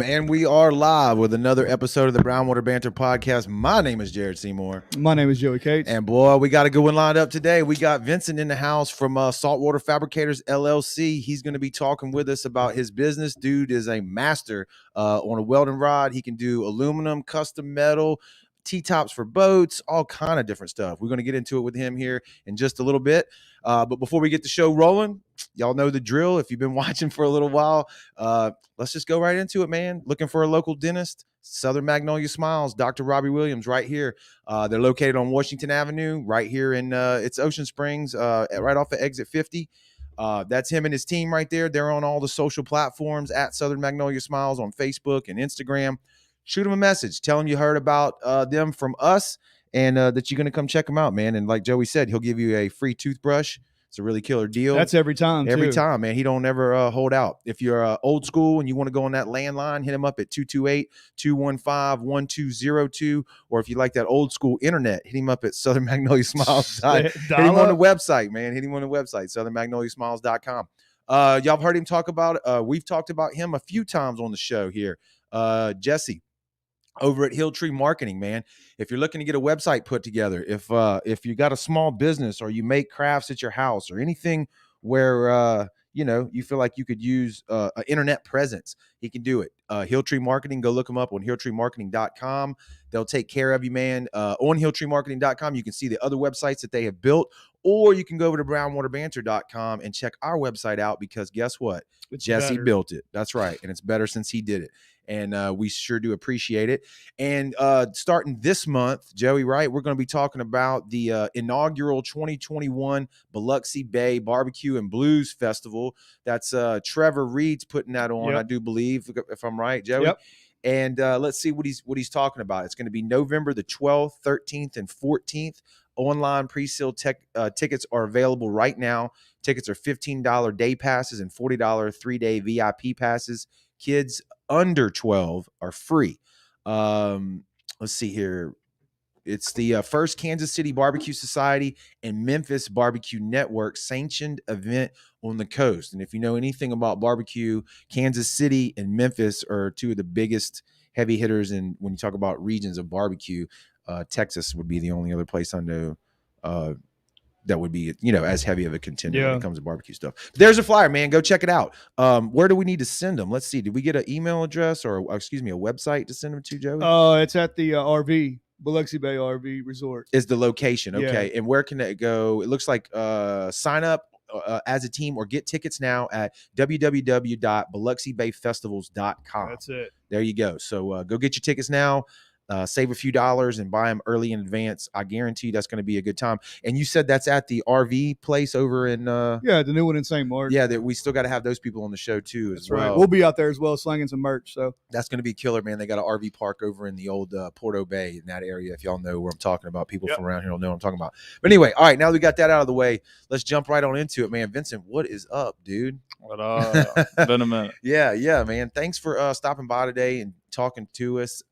And we are live with another episode of the Brownwater Banter podcast. My name is Jared Seymour. My name is Joey Cates. And boy, we got a good one lined up today. We got Vincent in the house from Saltwater Fabricators, LLC. He's going to be talking with us about his business. Dude is a master on a welding rod. He can do aluminum, custom metal, T-tops for boats, all kind of different stuff. We're going to get into it with him here in just a little bit. But before we get the show rolling, y'all know the drill. If you've been watching for a little while, let's just go right into it, man. Looking for a local dentist? Southern Magnolia Smiles, Dr. Robbie Williams right here. They're located on Washington Avenue, right here in it's Ocean Springs, right off of exit 50. That's him and his team right there. They're on all the social platforms at Southern Magnolia Smiles on Facebook and Instagram. Shoot them a message. Tell them you heard about them from us and that you're going to come check them out, man. And like Joey said, he'll give you a free toothbrush. It's a really killer deal. That's every time, Every time, man. He don't ever hold out. If you're old school and you want to go on that landline, hit him up at 228-215-1202. Or if you like that old school internet, hit him up at Southern Magnolia Smiles. Hit him on the website, man. Hit him on the website, southernmagnoliasmiles.com. Y'all have heard him talk about it. We've talked about him a few times on the show here. Jesse over at Hill Tree Marketing, man. If you're looking to get a website put together, if you got a small business or you make crafts at your house or anything where you feel like you could use an internet presence, he can do it. Hill Tree Marketing, go look them up on hilltreemarketing.com. They'll take care of you, man. On hilltreemarketing.com, you can see the other websites that they have built, or you can go over to brownwaterbanter.com and check our website out because guess what? Jesse built it. That's right. And it's better since he did it. And we sure do appreciate it. And starting this month, Joey, right, we're going to be talking about the inaugural 2021 Biloxi Bay Barbecue and Blues Festival. That's Trevor Reed's putting that on, Yep. I do believe, if I'm right, Joey. Yep. And let's see what he's talking about. It's going to be November the 12th, 13th, and 14th. Online pre-sale tickets are available right now. Tickets are $15 day passes and $40 3-day VIP passes. Kids under 12 are free. Let's see here. It's the first Kansas City Barbecue Society and Memphis Barbecue Network sanctioned event on the coast. And if you know anything about barbecue, Kansas City and Memphis are two of the biggest heavy hitters. And when you talk about regions of barbecue, Texas would be the only other place I know that would be, as heavy of a contender when it comes to barbecue stuff. But there's a flyer, man. Go check it out. Where do we need to send them? Let's see. Did we get an email address or a website to send them to, Joey? It's at the RV, Biloxi Bay RV Resort. Is the location. Okay. Yeah. And where can it go? It looks like sign up as a team or get tickets now at www.biloxibayfestivals.com. That's it. There you go. So go get your tickets now. Save a few dollars and buy them early in advance. I guarantee that's going to be a good time. And you said that's at the RV place over in the new one in St. Mark. Yeah, that we still got to have those people on the show too. That's right. We'll be out there as well, slinging some merch. So that's going to be killer, man. They got an RV park over in the old Porto Bay in that area. If y'all know where I'm talking about, people from around here don't know what I'm talking about. But anyway, all right, now we got that out of the way. Let's jump right on into it, man. Vincent, what is up, dude? What been a minute. Yeah, man. Thanks for stopping by today and talking to us.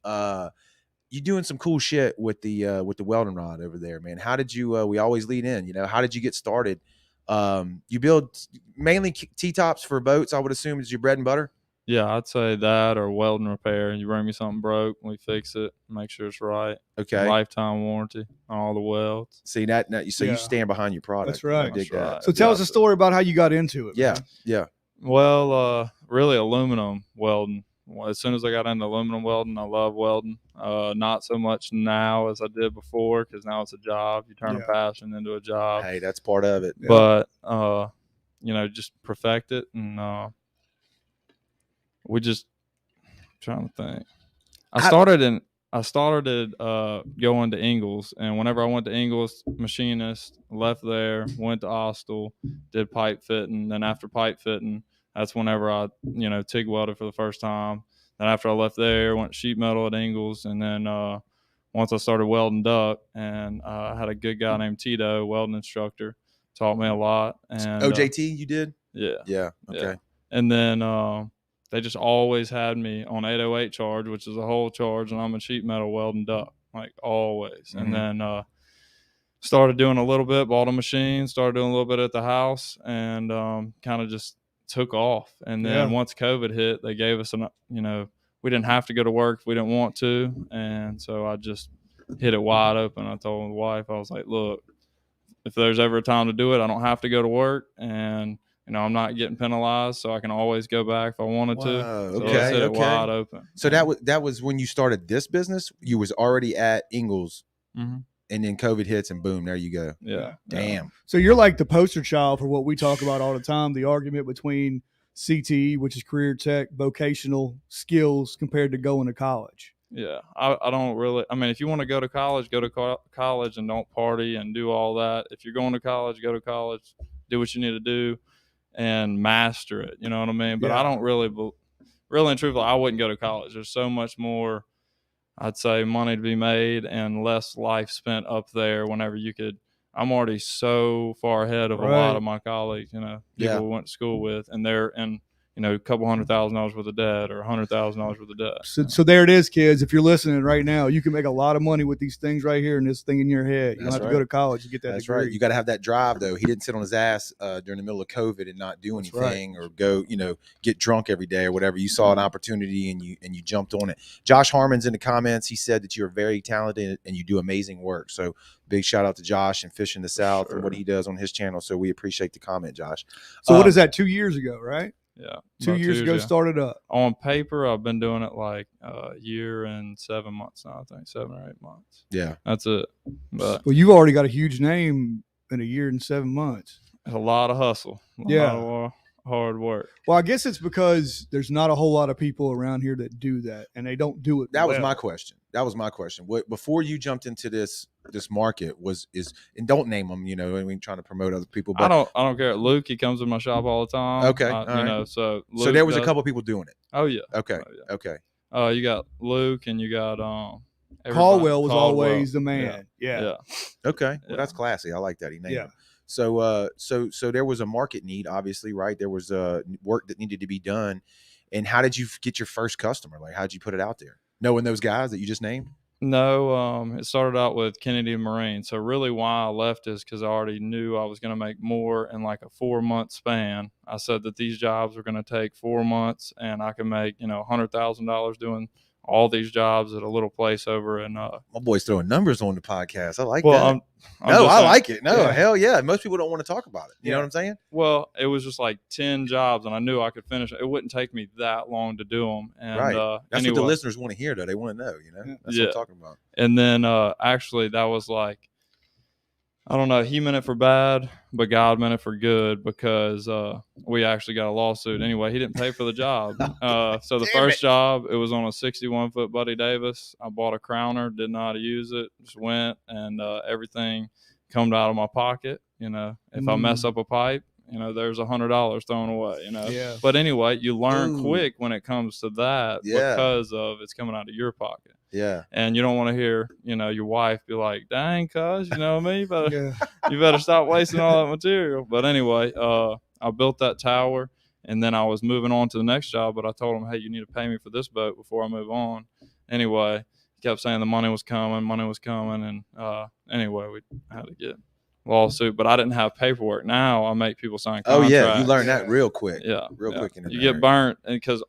You doing some cool shit with the welding rod over there, man. How did you we always lead in, how did you get started? You build mainly T-tops for boats, I would assume, is your bread and butter? Yeah, I'd say that or welding repair. You bring me something broke, we fix it, make sure it's right. Okay. Lifetime warranty on all the welds. See that you stand behind your product. That's right. I dig that. So tell us a story about how you got into it. Yeah, man. Yeah. Well, really aluminum welding. Well, as soon as I got into aluminum welding, I love welding. Not so much now as I did before because now it's a job. You turn a passion into a job. Hey, that's part of it. But, just perfect it. And we just trying to think. I started going to Ingalls, and whenever I went to Ingalls, machinist, left there, went to Austell, did pipe fitting. Then after pipe fitting, that's whenever I, TIG welded for the first time. Then after I left there, went sheet metal at Ingalls. And then once I started welding duck, and I had a good guy named Tito, welding instructor, taught me a lot. And OJT you did? Yeah. Yeah. Okay. Yeah. And then they just always had me on 808 charge, which is a whole charge, and I'm a sheet metal welding duck, like always. Mm-hmm. And then started doing a little bit, bought a machine, started doing a little bit at the house, and kind of just took off. And then once COVID hit, they gave us we didn't have to go to work if we didn't want to. And so I just hit it wide open. I told my wife, I was like, look, if there's ever a time to do it, I don't have to go to work, and I'm not getting penalized, so I can always go back if I wanted to. So let's hit it wide open. So that was when you started this business. You was already at Ingalls, and then COVID hits, and boom, there you go. Yeah. Damn. So you're like the poster child for what we talk about all the time: the argument between CTE, which is career tech, vocational skills, compared to going to college. Yeah, I don't really. I mean, if you want to go to college and don't party and do all that. If you're going to college, go to college, do what you need to do, and master it. You know what I mean? But I don't really and truthfully, I wouldn't go to college. There's so much more, I'd say, money to be made and less life spent up there whenever you could. I'm already so far ahead of a lot of my colleagues, people we went to school with, and they're in, a couple $100,000 worth of debt or $100,000 worth of debt. So there it is, kids. If you're listening right now, you can make a lot of money with these things right here and this thing in your head. You don't have to go to college to get that degree. Right. You got to have that drive, though. He didn't sit on his ass during the middle of COVID and not do anything or go, get drunk every day or whatever. You saw an opportunity and you jumped on it. Josh Harmon's in the comments. He said that you're very talented and you do amazing work. So big shout out to Josh and Fish in the South and what he does on his channel. So we appreciate the comment, Josh. So what is that? 2 years ago, right? Yeah. 2 years ago, started up. On paper, I've been doing it like a year and 7 months now, I think 7 or 8 months. Yeah. That's it. But you've already got a huge name in a year and 7 months. A lot of hustle. A lot of hard work. Well, I guess it's because there's not a whole lot of people around here that do that, and they don't do it. That was my question. What before you jumped into this market and don't name them, trying to promote other people. But I don't care. Luke, he comes to my shop all the time. Okay, so Luke there was a couple people doing it. Oh yeah. Okay. Oh, yeah. Okay. You got Luke and you got Caldwell was always the man. Yeah. Okay. Well, that's classy. I like that. He named it. So there was a market need, obviously, right? There was work that needed to be done. And how did you get your first customer? Like, how did you put it out there? Knowing those guys that you just named? No, it started out with Kennedy Marine. So really why I left is because I already knew I was going to make more in like a 4-month span. I said that these jobs were going to take 4 months and I could make, $100,000 doing all these jobs at a little place over in my boy's throwing numbers on the podcast. I like that. I like it. Hell yeah. Most people don't want to talk about it. You know what I'm saying? Well, it was just like 10 jobs and I knew I could finish it. It wouldn't take me that long to do them. And that's what the listeners want to hear, though. They want to know, That's what I'm talking about. And then actually that was like, I don't know, he meant it for bad, but God meant it for good because we actually got a lawsuit. Anyway, he didn't pay for the job. So the first job, it was on a 61-foot Buddy Davis. I bought a crowner, didn't know how to use it, just went, and everything come out of my pocket. If I mess up a pipe, there's $100 thrown away, Yeah. But anyway, you learn quick when it comes to that because of it's coming out of your pocket. Yeah. And you don't want to hear, your wife be like, dang, cuz, you know me, but you better stop wasting all that material. But anyway, I built that tower and then I was moving on to the next job, but I told him, hey, you need to pay me for this boat before I move on. Anyway, he kept saying the money was coming. And anyway, we had to get lawsuit, but I didn't have paperwork. Now I make people sign contracts. Oh yeah, you learn that real quick. Quick. You get burnt, and because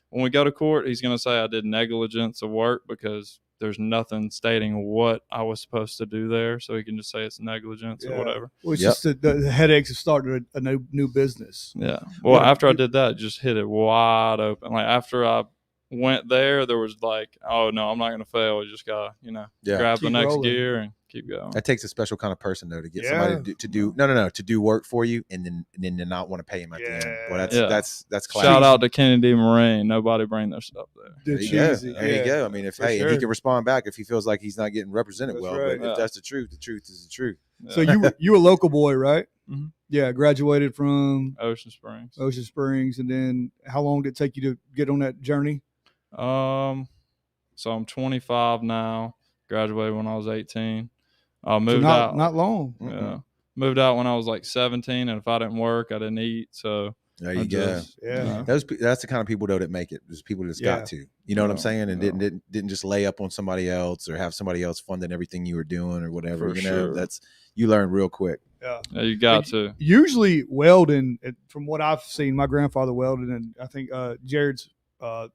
when we go to court, he's going to say I did negligence of work because there's nothing stating what I was supposed to do there, so he can just say it's negligence or whatever. Well, it's just the headaches of starting a new business. Yeah. Well, after I did that, just hit it wide open. Like after I went there was like, oh no, I'm not going to fail. You just got to, grab the next gear and keep going. That takes a special kind of person though to get somebody to do work for you and then to not want to pay him at the end. Well, that's classic. Shout out to Kennedy Marine. Nobody bring their stuff there. There you go. I mean, if and he can respond back if he feels like he's not getting represented well. Right. But if that's the truth is the truth. So you a local boy, right? Mm-hmm. Yeah, graduated from Ocean Springs, and then how long did it take you to get on that journey? So I'm 25 now. Graduated when I was 18. Moved out. Not long. Yeah. Mm-hmm. Moved out when I was like 17, and if I didn't work, I didn't eat. So there you go. That's the kind of people though that make it. There's people that's got to. You know what I'm saying? And didn't just lay up on somebody else or have somebody else funding everything you were doing or whatever. That's you learn real quick. Yeah, you got to. Usually welding, from what I've seen, my grandfather welded, and I think Jared's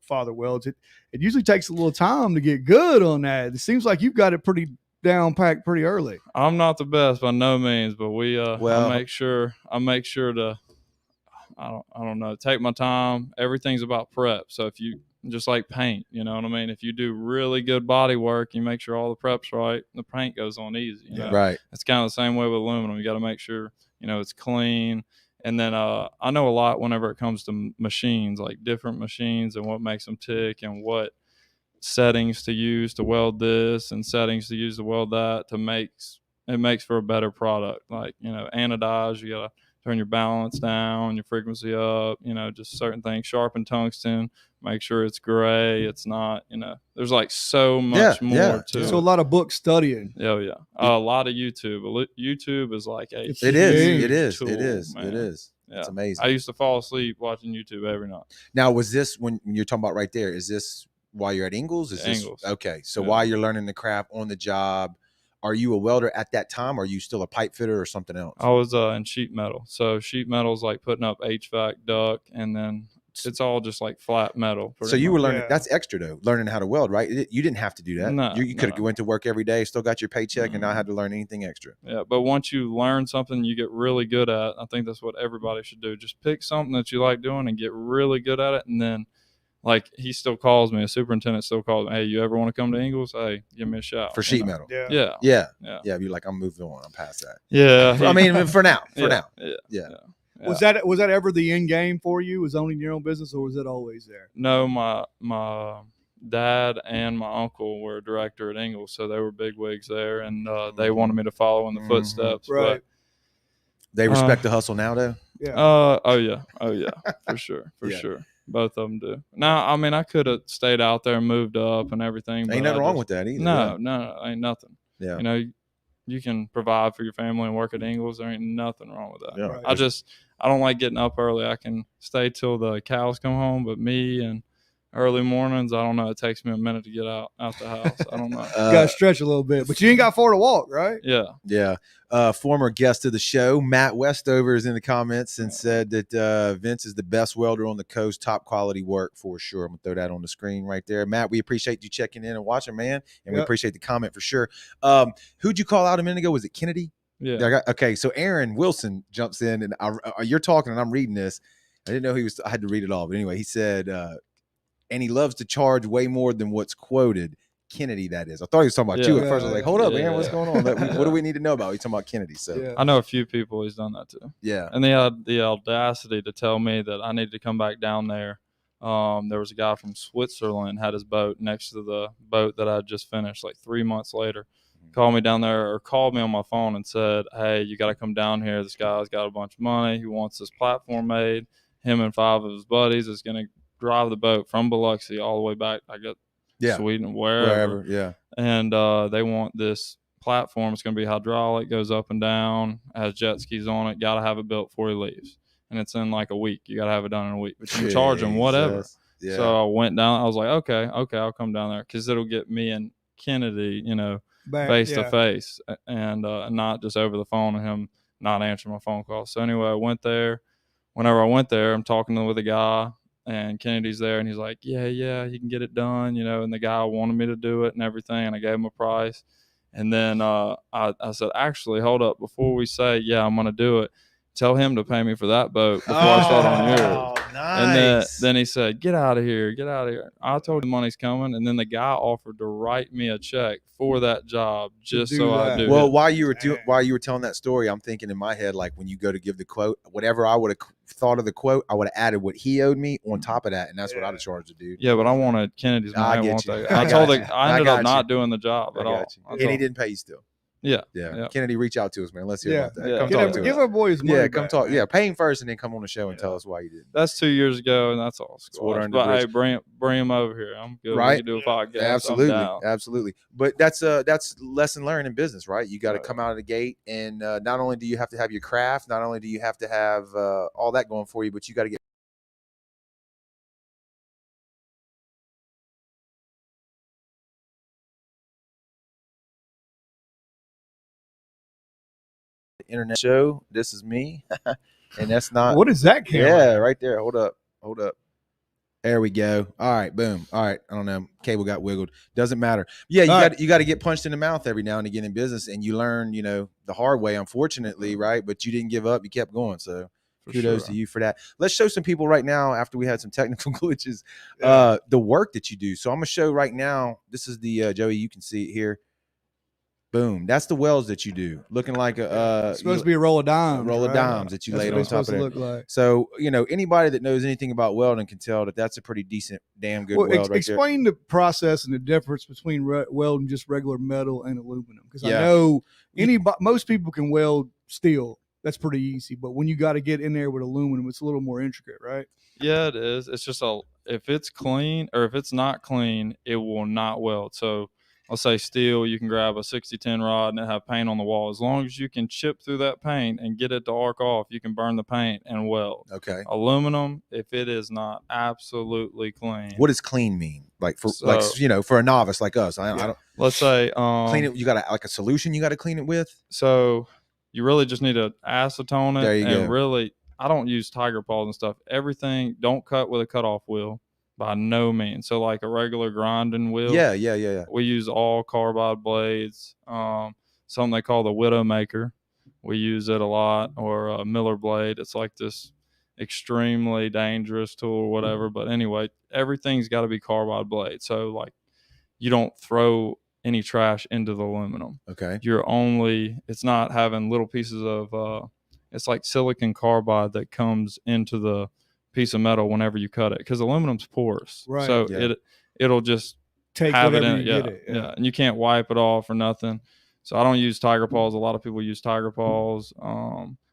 father welds, it usually takes a little time to get good on that. It seems like you've got it pretty down packed pretty early. I'm not the best by no means, but Well- I make sure to I don't know, take my time. Everything's about prep. So if you just like paint, you know what I mean? If you do really good body work, you make sure all the prep's right, the paint goes on easy. You know? Right. It's kind of the same way with aluminum. You got to make sure, it's clean. And then I know a lot whenever it comes to machines, like different machines and what makes them tick and what settings to use to weld this and settings to use to weld that it makes for a better product. Like, anodize, you got to turn your balance down, your frequency up, just certain things. Sharpen tungsten, make sure it's gray. It's not, there's like so much more to it. So a lot of book studying. Oh yeah, a lot of YouTube. YouTube is like a It is. tool, It is. man. It is. Yeah. It's amazing. I used to fall asleep watching YouTube every night. Now, was this when you're talking about right there? Is this while you're at Ingalls? Ingalls. Okay? So Yeah. while you're learning the craft on the job, are you a welder at that time? Or are you still a pipe fitter or something else? I was in sheet metal. So sheet metal is like putting up HVAC duct, and then it's all just like flat metal. So you were learning. Yeah. That's extra though. Learning how to weld, right? You didn't have to do that. No, you could have went to work every day, still got your paycheck, and not Mhm. had to learn anything extra. Yeah, but once you learn something you get really good at, I think that's what everybody should do. Just pick something that you like doing and get really good at it, and then like he still calls me, a superintendent still calls me, hey, you ever want to come to Ingalls? Hey, give me a shout. For sheet metal. Yeah. Yeah. Yeah. You're like, I'm moving on. I'm past that. Yeah. I mean, for now. Yeah. Yeah. Was that ever the end game for you? Was owning your own business, or was it always there? No, my dad and my uncle were a director at Ingalls, so they were big wigs there, and they wanted me to follow in the footsteps. Right. They respect the hustle now, though. Yeah. Oh yeah, for sure, sure. Both of them do. Now, I mean, I could have stayed out there and moved up and everything. Ain't nothing wrong with that either. No, ain't nothing. Yeah. You can provide for your family and work at Ingalls. There ain't nothing wrong with that. Yeah. Right. I don't like getting up early. I can stay till the cows come home, but me and early mornings, I don't know. It takes me a minute to get out the house. I don't know. Got to stretch a little bit, but you ain't got far to walk, right? Yeah. Yeah. Former guest of the show, Matt Westover, is in the comments and said that Vince is the best welder on the coast. Top quality work for sure. I'm going to throw that on the screen right there. Matt, we appreciate you checking in and watching, man. And we appreciate the comment for sure. Who'd you call out a minute ago? Was it Kennedy? Yeah. Okay. So Aaron Wilson jumps in and you're talking and I'm reading this. I didn't know I had to read it all. But anyway, he said, and he loves to charge way more than what's quoted. Kennedy, that is. I thought he was talking about you at first. I was like, hold up, Aaron, what's going on? What do we need to know about? He's talking about Kennedy. So I know a few people he's done that to. Yeah. And they had the audacity to tell me that I needed to come back down there. There was a guy from Switzerland had his boat next to the boat that I had just finished like 3 months later. Called me down there or called me on my phone and said, hey, you got to come down here. This guy's got a bunch of money. He wants this platform made. Him and 5 of his buddies is going to drive the boat from Biloxi all the way back. I got Sweden, wherever. Yeah. And they want this platform. It's going to be hydraulic, goes up and down, has jet skis on it. Got to have it built before he leaves. And it's in like a week. You got to have it done in a week. But you can charge him whatever. Yeah. So I went down. I was like, okay, I'll come down there because it'll get me and Kennedy, face to face and not just over the phone and him not answering my phone call. So anyway, I went there. Whenever I went there, I'm talking with a guy. And Kennedy's there, and he's like, yeah, he can get it done, and the guy wanted me to do it and everything, and I gave him a price. And then I said, actually, hold up, before we say, yeah, I'm going to do it, tell him to pay me for that boat before I start on yours. Nice. And then he said, get out of here. I told him money's coming, and then the guy offered to write me a check for that job just so I do Well, it. while you were telling that story, I'm thinking in my head, like when you go to give the quote, whatever I would have thought of the quote, I would have added what he owed me on top of that, and that's what I'd have charged the dude. Yeah, but I wanted Kennedy's money. I I get want you. that. I I ended got up not you. doing the job at all. And he didn't pay you still. Yeah. Kennedy, reach out to us, man. Let's hear about that. Yeah. Come talk to Give us. our boy his money. Yeah, come back, talk. man. Yeah, pay him first and then come on the show and tell us why you didn't. That's 2 years ago, and that's all. water under the But hey, bridge. bring him over here. I'm good. Right? We can do a podcast. I'm down. Absolutely. But that's lesson learned in business, right? You got to come out of the gate, and not only do you have to have your craft, not only do you have to have all that going for you, but you got to get the internet show. This is me, and that's not. What is that camera? Yeah, right there. Hold up. There we go. All right, boom. All right, I don't know. Cable got wiggled. Doesn't matter. Yeah, you got to get punched in the mouth every now and again in business, and you learn, the hard way, unfortunately, right? But you didn't give up. You kept going. So kudos to you for that. Let's show some people right now after we had some technical glitches, the work that you do. So I'm gonna show right now. This is the Joey. You can see it here. Boom. That's the welds that you do. Looking like it's supposed to be a roll of dimes. A roll of dimes that you laid on top of it. Look like. So, anybody that knows anything about welding can tell that that's a pretty decent, damn good weld right explain the process and the difference between welding just regular metal and aluminum. Because I know most people can weld steel. That's pretty easy. But when you got to get in there with aluminum, it's a little more intricate, right? Yeah, it is. It's just if it's clean or if it's not clean, it will not weld. So let's say steel, you can grab a 60-10 rod and it have paint on the wall. As long as you can chip through that paint and get it to arc off, you can burn the paint and weld. Okay. Aluminum, if it is not absolutely clean. What does clean mean? Like for for a novice like us, I don't. Let's say clean it. You got like a solution you got to clean it with. So you really just need to acetone it. There you go. Really, I don't use tiger paws and stuff. Everything, don't cut with a cutoff wheel. By no means. So like a regular grinding wheel. Yeah. We use all carbide blades. Something they call the Widowmaker. We use it a lot, or a Miller blade. It's like this extremely dangerous tool or whatever. But anyway, everything's got to be carbide blade. So like you don't throw any trash into the aluminum. Okay. It's not having little pieces of it's like silicon carbide that comes into the piece of metal whenever you cut it, because aluminum's porous, right? So it'll just take have it in it. Get it. Yeah, and you can't wipe it off or nothing. So I don't use tiger paws. A lot of people use tiger paws,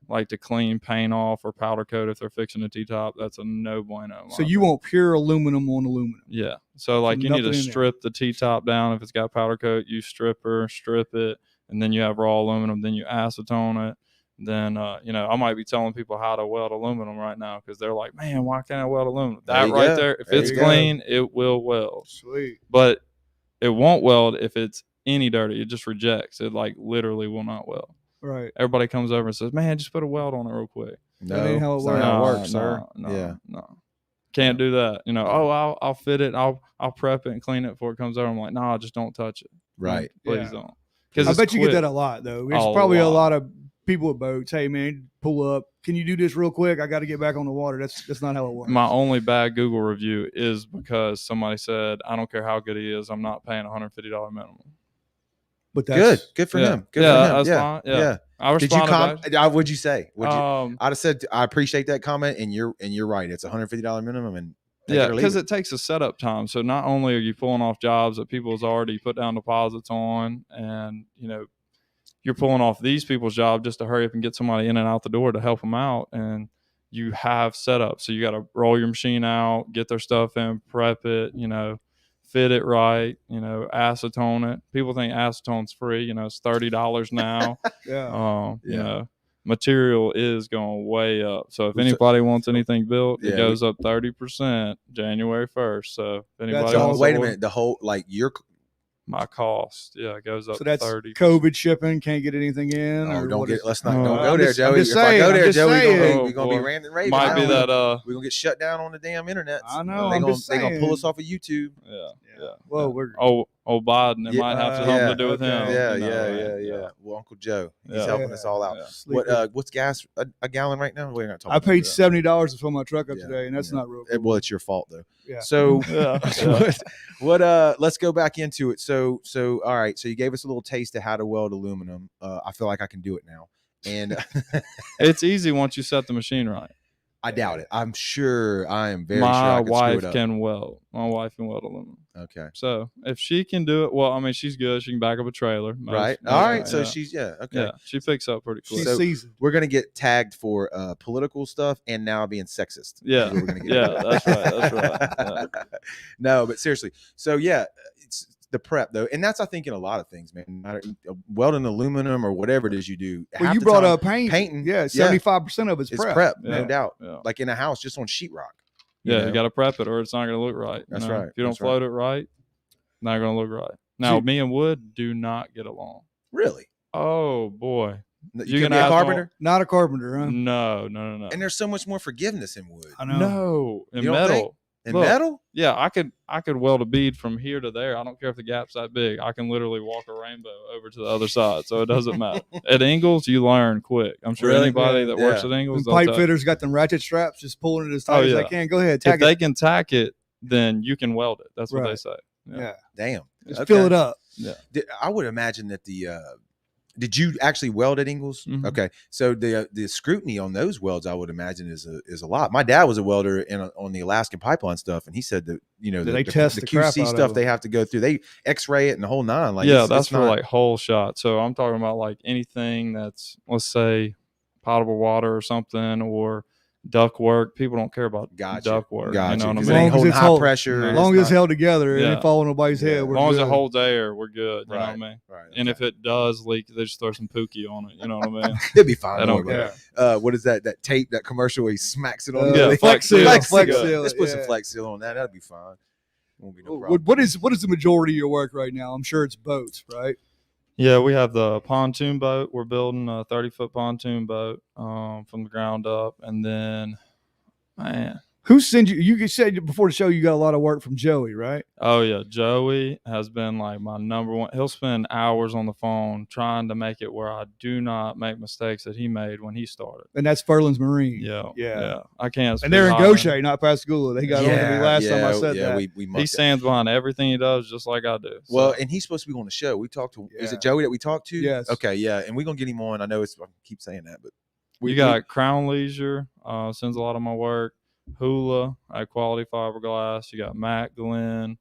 like to clean paint off or powder coat if they're fixing a T-top. That's a no bueno. So you want pure aluminum on aluminum? Yeah. So like you need to strip the T-top down. If it's got powder coat, you strip it, and then you have raw aluminum. Then you acetone it. Then I might be telling people how to weld aluminum right now because they're like, man, why can't I weld aluminum? That right there, if it's clean, it will weld. Sweet. But it won't weld if it's any dirty. It just rejects. It like literally will not weld. Right. Everybody comes over and says, man, just put a weld on it real quick. No, that ain't how it works, sir. No. Can't do that. I'll fit it. I'll prep it and clean it before it comes over. I'm like, nah, just don't touch it. Right. Please don't. I bet you get that a lot though. There's probably a lot of people with boats. Hey man, pull up. Can you do this real quick? I got to get back on the water. That's not how it works. My only bad Google review is because somebody said, I don't care how good he is, I'm not paying $150 minimum. But that's good for him. Good for him. That's fine. Yeah. I responded. What'd you say? I'd have said I appreciate that comment, and you're right. It's $150 minimum, and because it takes a setup time. So not only are you pulling off jobs that people's already put down deposits on, and you're pulling off these people's job just to hurry up and get somebody in and out the door to help them out. And you have setup. So you got to roll your machine out, get their stuff in, prep it, fit it right, acetone it. People think acetone's free, it's $30 now. Yeah. Material is going way up. So if anybody wants anything built, it goes up 30% January 1st. So if anybody wants wait a minute, the whole my cost, goes up. So that's 30%. COVID shipping. Can't get anything in. Oh, don't go there, Joey. If I go there, Joey, we're gonna be ranting and raving. Might be that we're gonna get shut down on the damn internet. I know. They're gonna pull us off of YouTube. Yeah. Well, old Biden. It might have something to do with him. Yeah. Well, Uncle Joe, he's helping us all out. What's gas a gallon right now? We're not talking. I paid $70 to fill my truck up today, and that's not real cool. Well, it's your fault though. Yeah. So what let's go back into it. So all right. So you gave us a little taste of how to weld aluminum. I feel like I can do it now, and it's easy once you set the machine right. I doubt it. I'm sure. I am very My sure. wife can weld. My wife can weld aluminum. Okay. So if she can do it, well, I mean, she's good. She can back up a trailer. Right. All right. So she's okay. Yeah. She picks up pretty quick. She's seasoned. We're gonna get tagged for political stuff and now being sexist. Yeah. We're gonna get that's right. That's right. Yeah. No, but seriously. So it's the prep though, and that's I think in a lot of things, man. Welding aluminum or whatever it is you do. Well, you brought up painting. Yeah, 75% of it's prep. No doubt. Yeah. Like in a house, just on sheetrock. You got to prep it, or it's not going to look right. That's right. If you don't float it right, not going to look right. Now, me and wood do not get along. Really? Oh boy. You can be a carpenter? Not a carpenter, huh? No. And there's so much more forgiveness in wood. I know. No, in metal. And metal? Yeah, I could weld a bead from here to there. I don't care if the gap's that big. I can literally walk a rainbow over to the other side, so it doesn't matter. At Ingles, you learn quick. I'm sure anybody that works at Ingles, pipe fitters got them ratchet straps, just pulling it as tight as they can. Go ahead, tack if they can tack it, then you can weld it. That's what they say. Yeah. Damn. Just fill it up. Yeah. I would imagine that did you actually weld at Ingles? Mm-hmm. Okay, so the scrutiny on those welds, I would imagine, is a lot. My dad was a welder on the Alaskan pipeline stuff, and he said that they test the QC stuff they have to go through. They X-ray it and the whole nine. Like that's for like whole shot. So I'm talking about like anything that's, let's say, potable water or something, or duct work. People don't care about duct work. Gotcha. You know what I mean? It ain't holding high pressure. As long as it's held together and it fall on nobody's head. As long as it holds air, we're good. You know what I mean? Right. And if it does leak, they just throw some Pookie on it. You know what I mean? It'll be fine. I don't care. What is that tape, that commercial where he smacks it on? Flex Seal. Let's put some Flex Seal on that. That'll be fine. Won't be no problem. What is the majority of your work right now? I'm sure it's boats, right? Yeah, we have the pontoon boat. We're building a 30-foot pontoon boat from the ground up. And then, man. Who sends you? You said before the show you got a lot of work from Joey, right? Oh, yeah. Joey has been like my number one. He'll spend hours on the phone trying to make it where I do not make mistakes that he made when he started. And that's Furlan's Marine. Yeah. I can't. And they're in Gaucher, not Pascagoula. They got on to me last time I said that. He stands behind everything he does just like I do. Well, and he's supposed to be on the show. We talked to, is it Joey that we talked to? Yes. Okay, yeah. And we're going to get him on. I know I keep saying that, but. We got Crown Leisure, sends a lot of my work. Hula at Quality Fiberglass. You got Matt Glenn.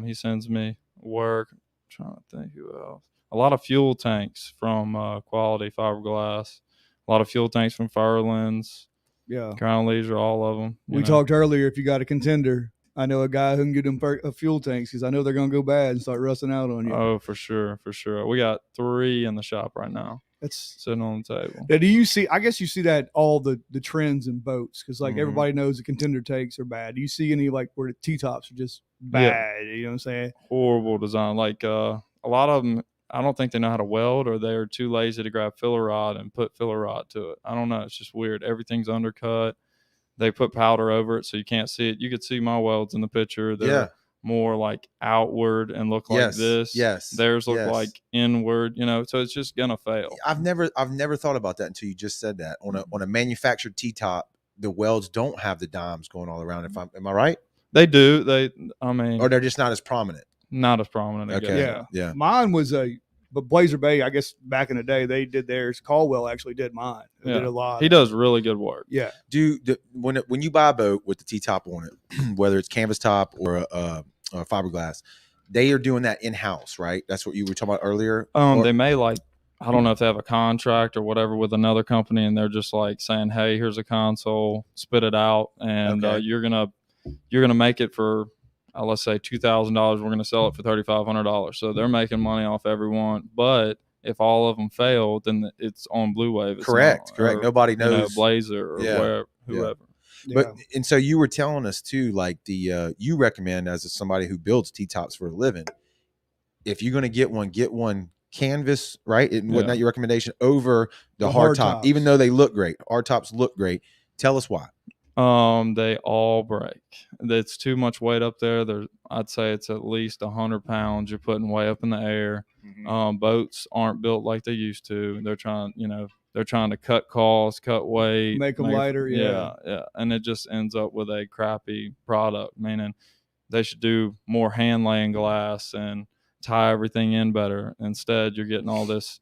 He sends me work. I'm trying to think who else. A lot of fuel tanks from Quality Fiberglass. A lot of fuel tanks from Furlan's. Yeah. Crown Leisure, all of them. We talked earlier, if you got a contender, I know a guy who can get them fuel tanks because I know they're going to go bad and start rusting out on you. Oh, for sure. We got 3 in the shop right now. That's sitting on the table. Now, do you see? I guess you see that all the trends in boats because everybody knows the contender tanks are bad. Do you see any like where the T-tops are just bad? You know what I'm saying? Horrible design. Like a lot of them, I don't think they know how to weld, or they're too lazy to grab filler rod and put filler rod to it. I don't know. It's just weird. Everything's undercut. They put powder over it so you can't see it. You could see my welds in the picture. They're more like outward and look like this. Yes. Theirs look like inward, so it's just gonna fail. I've never thought about that until you just said that. On a manufactured T-top, the welds don't have the dimes going all around. Am I right? They do. Or they're just not as prominent. Not as prominent. Okay. Yeah. Mine was but Blazer Bay, I guess back in the day, they did theirs. Caldwell actually did mine. They did a lot. He does really good work. Yeah. When you buy a boat with the T-top on it, whether it's canvas top or a fiberglass, they are doing that in-house, right? That's what you were talking about earlier. They may I don't know if they have a contract or whatever with another company, and they're just like saying, "Hey, here's a console, spit it out, and you're gonna make it for." Let's say $2,000. We're going to sell it for $3,500. So they're making money off everyone. But if all of them fail, then it's on Blue Wave. Correct. Nobody knows. Blazer or whoever. But and so you were telling us too, like you recommend as somebody who builds T-tops for a living, if you're going to get one canvas, right? Wasn't that your recommendation over the hard top? Tops. Even though they look great, hard tops look great. Tell us why. They all break. It's too much weight up there. I'd say it's at least 100 pounds you're putting way up in the air. Mm-hmm. Boats aren't built like they used to. They're trying to cut costs, cut weight, make them lighter. Yeah. And it just ends up with a crappy product. Meaning, they should do more hand laying glass and tie everything in better. Instead, you're getting all this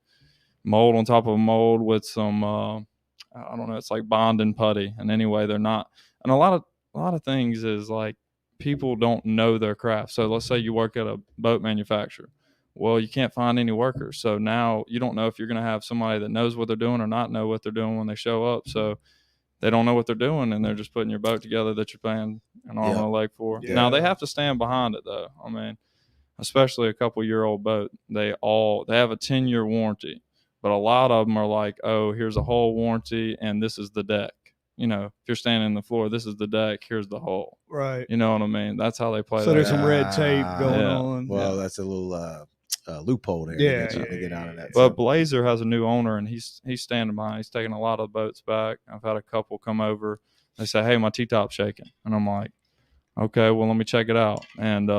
mold on top of mold with some. I don't know. It's like bond and putty. And anyway, they're not. And a lot of things is like people don't know their craft. So let's say you work at a boat manufacturer. Well, you can't find any workers. So now you don't know if you're going to have somebody that knows what they're doing or not know what they're doing when they show up. So they don't know what they're doing, and they're just putting your boat together that you're paying an arm and a leg for. Yeah. Now they have to stand behind it though. I mean, especially a couple-year-old boat, they have a 10-year warranty. But a lot of them are like, oh, here's a whole warranty, and this is the deck. If you're standing on the floor, this is the deck, here's the hole. Right. You know what I mean? That's how they play. So there's some red tape going on. Well, that's a little loophole there. To get out of that. But Blazer has a new owner, and he's standing by. He's taking a lot of boats back. I've had a couple come over. They say, hey, my T-top's shaking. And I'm like, Okay, well, let me check it out. And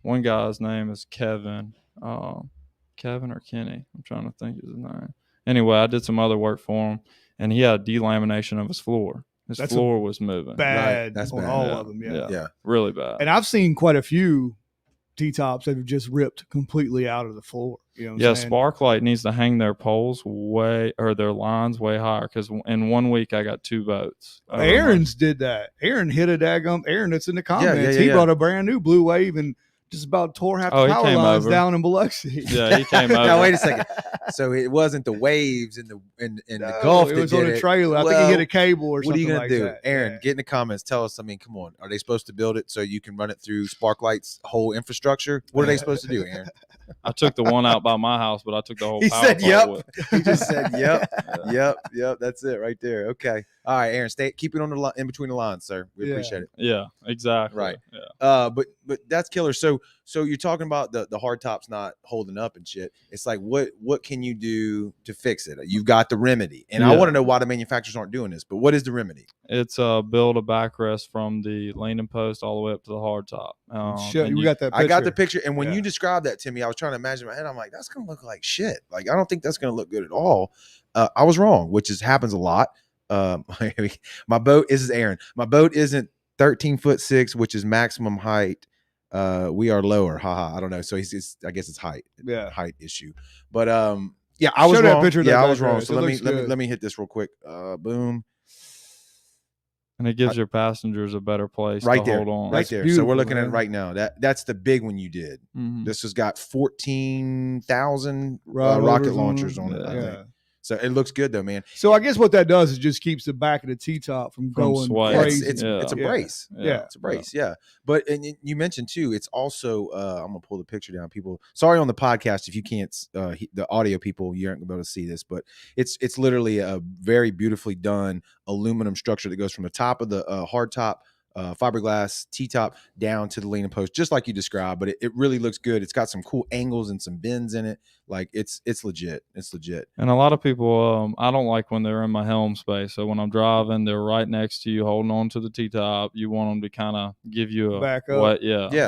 one guy's name is Kevin. Kevin or Kenny? I'm trying to think of his name. Anyway, I did some other work for him, and he had delamination of his floor. His floor was moving. Bad That's on bad. all of them. Yeah. Really bad. And I've seen quite a few T-tops that have just ripped completely out of the floor. You know what I'm saying? Sparklight needs to hang their poles their lines way higher, because in 1 week I got 2 boats. Aaron's did that. Aaron hit a daggum. Aaron, that's in the comments. He brought a brand new Blue Wave and just about tore half the power lines down in Biloxi. Yeah, he came over. Now wait a second. So it wasn't the waves in the Gulf. It was on a trailer. I think he hit a cable or something. What are you gonna like do, that. Aaron? Get in the comments. Tell us. I mean, come on. Are they supposed to build it so you can run it through Sparklight's whole infrastructure? What are they supposed to do, Aaron? I took the one out by my house, but I took the whole. He power said, pole "Yep." with. He just said, "Yep." That's it right there. Okay. All right, Aaron. Keep it on the in between the lines, sir. We appreciate it. Yeah, exactly. Right. Yeah. But that's killer. So you're talking about the hard tops not holding up and shit. It's like what can you do to fix it? You've got the remedy, and I want to know why the manufacturers aren't doing this. But what is the remedy? It's build a backrest from the leaning post all the way up to the hard top. You got that picture. I got the picture, and when you described that to me, I was trying to imagine in my head. I'm like, that's gonna look like shit. Like I don't think that's gonna look good at all. I was wrong, which happens a lot. My boat is Aaron. My boat isn't 13'6", which is maximum height. We are lower. Haha. I don't know. So I guess it's height. Yeah. Height issue. But yeah, I was wrong. I was wrong. So let me hit this real quick. Boom. And it gives your passengers a better place right to there, hold on. Right there. So we're looking at it right now. That's the big one you did. Mm-hmm. This has got 14,000 rocket launchers on it. I think. So it looks good though, man. So I guess what that does is just keeps the back of the T-top from going crazy. It's a brace. Yeah. It's a brace. Yeah. But and you mentioned too, it's also I'm gonna pull the picture down. People, sorry on the podcast if you can't the audio people, you aren't gonna be able to see this, but it's literally a very beautifully done aluminum structure that goes from the top of the hard top fiberglass T-top down to the leaning post, just like you described, but it really looks good. It's got some cool angles and some bends in it. Like it's legit. It's legit. And a lot of people, I don't like when they're in my helm space. So when I'm driving, they're right next to you, holding on to the T-top. You want them to kind of give you a back up.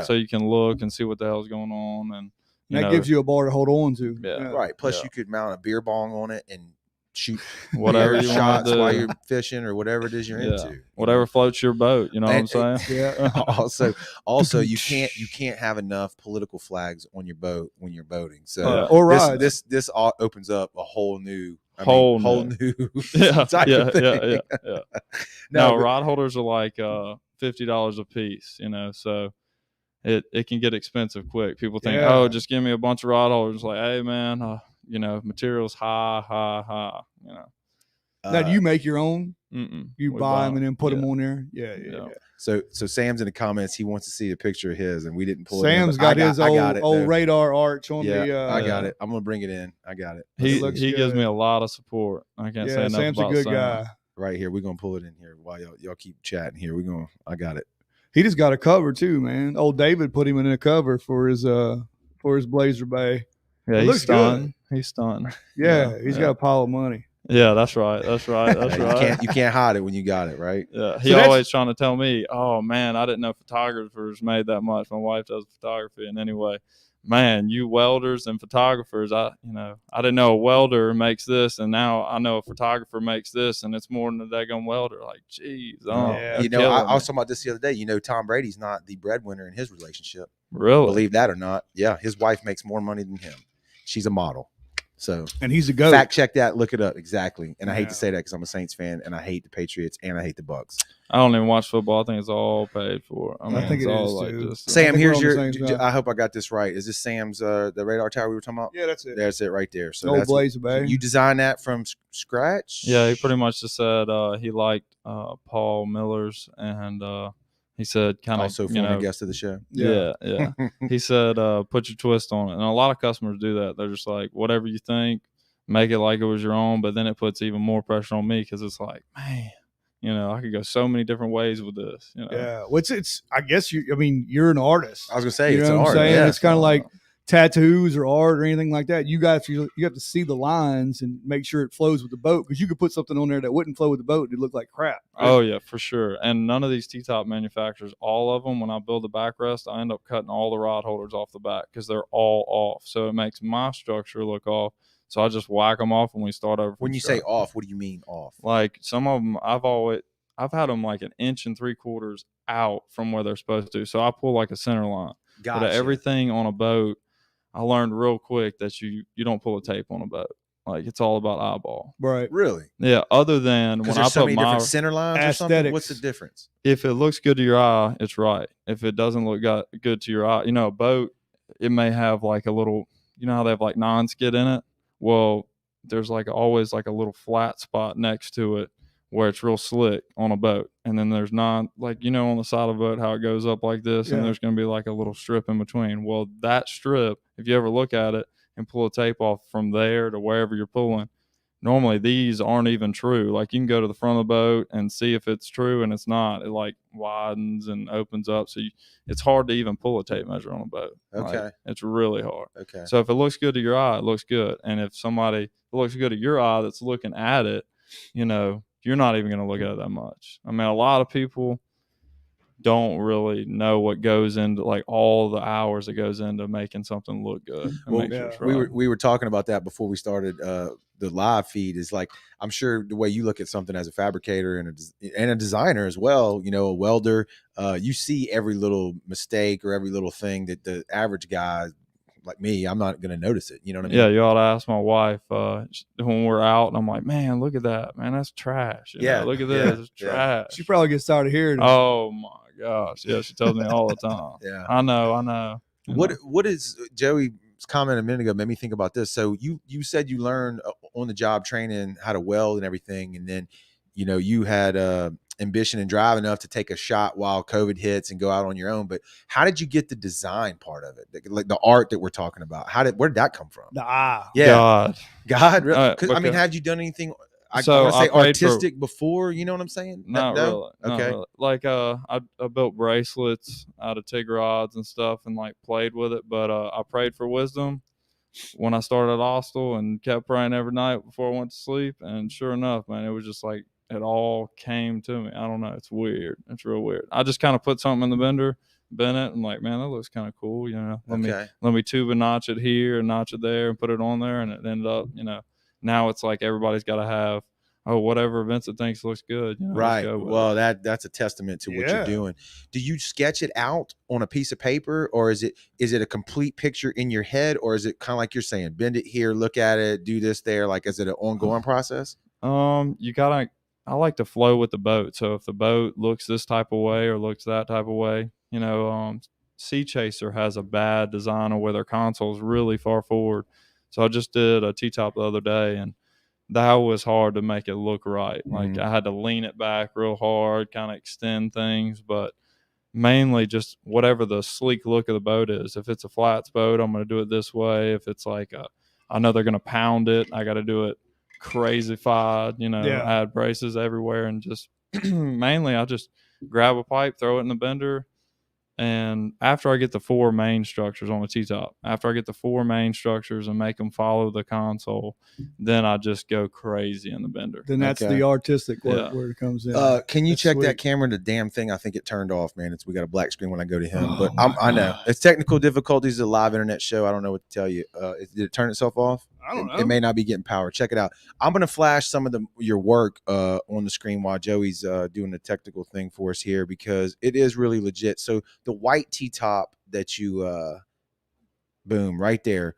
So you can look and see what the hell's going on, and that gives you a bar to hold on to. Yeah. Right. Plus, you could mount a beer bong on it and shoot whatever you shots want to while you're fishing or whatever it is you're into. Whatever floats your boat, you know what I'm saying? Also you can't have enough political flags on your boat when you're boating. So or rides. This opens up a whole new whole new type of thing. Yeah. Now rod holders are like $50 a piece, you know, so it can get expensive quick. People think, just give me a bunch of rod holders. Like, hey man, you know, materials high, you know. Now, do you make your own? Mm-mm. You buy them and then put them on there? Yeah. So Sam's in the comments. He wants to see a picture of his, and we didn't pull Sam's it in. Sam's got his old radar arch on the. I got it. I'm going to bring it in. I got it. He gives me a lot of support. I can't say enough Sam's about a good Sam. guy. Right here. We're going to pull it in here while y'all keep chatting here. I got it. He just got a cover too, man. Old David put him in a cover for his Blazer Bay. Yeah, he's stunned. He's stunned. Yeah, he's got a pile of money. Yeah, that's right. You can't hide it when you got it, right? Yeah, he's always trying to tell me, oh man, I didn't know photographers made that much. My wife does photography, and anyway, man, you welders and photographers, I didn't know a welder makes this, and now I know a photographer makes this, and it's more than a daggone welder. Like, geez, I was talking about this the other day. You know, Tom Brady's not the breadwinner in his relationship. Really? Believe that or not? Yeah, his wife makes more money than him. She's a model. So, and he's a goat. Fact check that. Look it up. Exactly. And I hate to say that because I'm a Saints fan and I hate the Patriots and I hate the Bucks. I don't even watch football. I think it's all paid for. I think it's it all is too. Sam, here's I hope I got this right. Is this Sam's the radar tower we were talking about? Yeah, that's it. That's it right there. So old Blazer Bay. You designed that from scratch? Yeah, he pretty much just said he liked Paul Miller's, and he said kind of also former guest of the show. Yeah. He said put your twist on it, and a lot of customers do that. They're just like, whatever you think, make it like it was your own. But then it puts even more pressure on me because it's like, man, you know, I could go so many different ways with this. You know? Yeah, it's. I guess you're an artist. I was gonna say you it's know an what art. I'm saying? Yeah. It's kind of like tattoos or art or anything like that, you have to see the lines and make sure it flows with the boat, because you could put something on there that wouldn't flow with the boat and it'd look like crap. Oh yeah, for sure. And none of these T-top manufacturers, all of them, when I build the backrest, I end up cutting all the rod holders off the back because they're all off. So it makes my structure look off. So I just whack them off when we start over. When you say off, what do you mean off? Like some of them, I've had them like 1 3/4 inches out from where they're supposed to. So I pull like a center line. Gotcha. But everything on a boat, I learned real quick that you don't pull a tape on a boat. Like it's all about eyeball. Right. Really? Yeah. Other than when I so put many different center lines or something. What's the difference? If it looks good to your eye, it's right. If it doesn't look good to your eye, a boat, it may have like a little, how they have like non-skid in it. Well, there's like always like a little flat spot next to it where it's real slick on a boat. And then there's not like, on the side of a boat, how it goes up like this, and there's going to be like a little strip in between. Well, that strip, if you ever look at it and pull a tape off from there to wherever you're pulling, normally these aren't even true. Like you can go to the front of the boat and see if it's true, and it's not. It like widens and opens up. So it's hard to even pull a tape measure on a boat. Okay. Like, it's really hard. Okay. So if it looks good to your eye, it looks good. And if it looks good to your eye that's looking at it, you're not even going to look at it that much. I mean, a lot of people don't really know what goes into like all the hours that goes into making something look good. Well, we were talking about that before we started the live feed. Is like, I'm sure the way you look at something as a fabricator and a designer as well, a welder, you see every little mistake or every little thing that the average guy like me, I'm not going to notice it. You know what I mean? Yeah, you ought to ask my wife when we're out, and I'm like, man, look at that, man, that's trash. Look at this, it's trash. She probably gets tired of hearing it. Oh my gosh, yeah, she tells me all the time. Yeah, I know. What is Joey's comment a minute ago made me think about this. So you said you learned on the job training how to weld and everything, and then you had ambition and drive enough to take a shot while COVID hits and go out on your own. But how did you get the design part of it, like the art that we're talking about? Where did that come from? God, really? I mean, had you done anything? I want to say artistic before. You know what I'm saying? Not really. Okay. Not really. Like I built bracelets out of TIG rods and stuff, and like played with it. But I prayed for wisdom when I started at Hostel and kept praying every night before I went to sleep. And sure enough, man, it was just like it all came to me. I don't know. It's weird. It's real weird. I just kind of put something in the bend it, and like, man, that looks kind of cool. Let me tube and notch it here and notch it there and put it on there, and it ended up, now it's like everybody's got to have whatever Vincent thinks looks good. Right. Well, that's a testament to what you're doing. Do you sketch it out on a piece of paper, or is it a complete picture in your head, or is it kind of like you're saying, bend it here, look at it, do this there? Like, is it an ongoing process? I like to flow with the boat. So if the boat looks this type of way or looks that type of way, Sea Chaser has a bad design where their console is really far forward. So I just did a T-top the other day, and that was hard to make it look right. Like I had to lean it back real hard, kind of extend things, but mainly just whatever the sleek look of the boat is. If it's a flats boat, I'm going to do it this way. If it's like I know they're going to pound it, I got to do it crazy-fied, add braces everywhere, and just mainly I just grab a pipe, throw it in the bender, and after I get the 4 main structures on the T-top, after I get the 4 main structures and make them follow the console, then I just go crazy in the bender. Then that's the artistic work where it comes in. Can you check that camera? The damn thing, I think it turned off, man. We got a black screen when I go to him, but I know it's technical difficulties. It's a live internet show. I don't know what to tell you. Did it turn itself off? I don't know. It may not be getting power. Check it out. I'm going to flash some of your work on the screen while Joey's doing the technical thing for us here, because it is really legit. So the white T-top that you boom right there.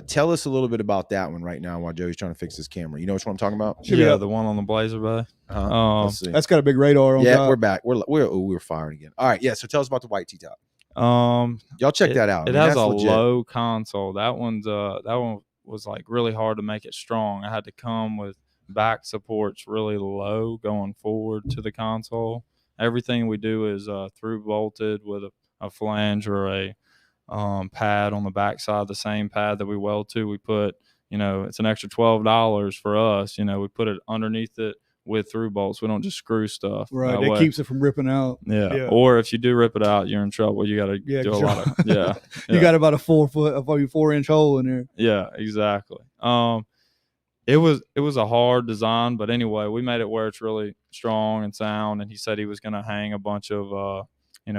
Tell us a little bit about that one right now while Joey's trying to fix his camera. You know which one I'm talking about? Yeah, the one on the Blazer Bay. Let's see. That's got a big radar on top. Yeah, we're back. We're firing again. All right, yeah. So tell us about the white T-top. Y'all check that out. It has a low console. That one was like really hard to make it strong. I had to come with back supports really low going forward to the console. Everything we do is through bolted with a flange or a pad on the backside, the same pad that we weld to. We put, it's an extra $12 for us. We put it underneath it with through bolts. We don't just screw stuff. Right. That keeps it from ripping out. Yeah. Or if you do rip it out, you're in trouble. You got to do a lot of, You got about a 4-inch hole in there. Yeah, exactly. It was a hard design, but anyway, we made it where it's really strong and sound. And he said he was going to hang a bunch of,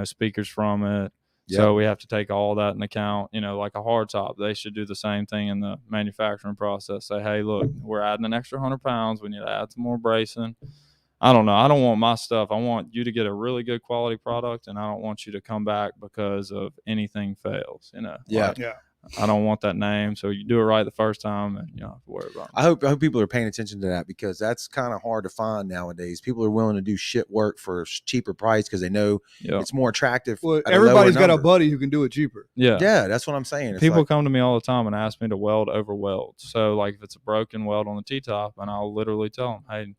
speakers from it. Yep. So we have to take all that in account, like a hard top. They should do the same thing in the manufacturing process. Say, hey, look, we're adding an extra 100 pounds. We need to add some more bracing. I don't know. I don't want my stuff. I want you to get a really good quality product, and I don't want you to come back because of anything fails. Yeah. Like, I don't want that name. So you do it right the first time, and you don't have to worry about it. I hope people are paying attention to that, because that's kind of hard to find nowadays. People are willing to do shit work for a cheaper price because they know it's more attractive. Well, everybody's got a buddy who can do it cheaper. Yeah, that's what I'm saying. It's people come to me all the time and ask me to weld over welds. So like if it's a broken weld on the T-top, and I'll literally tell them, hey,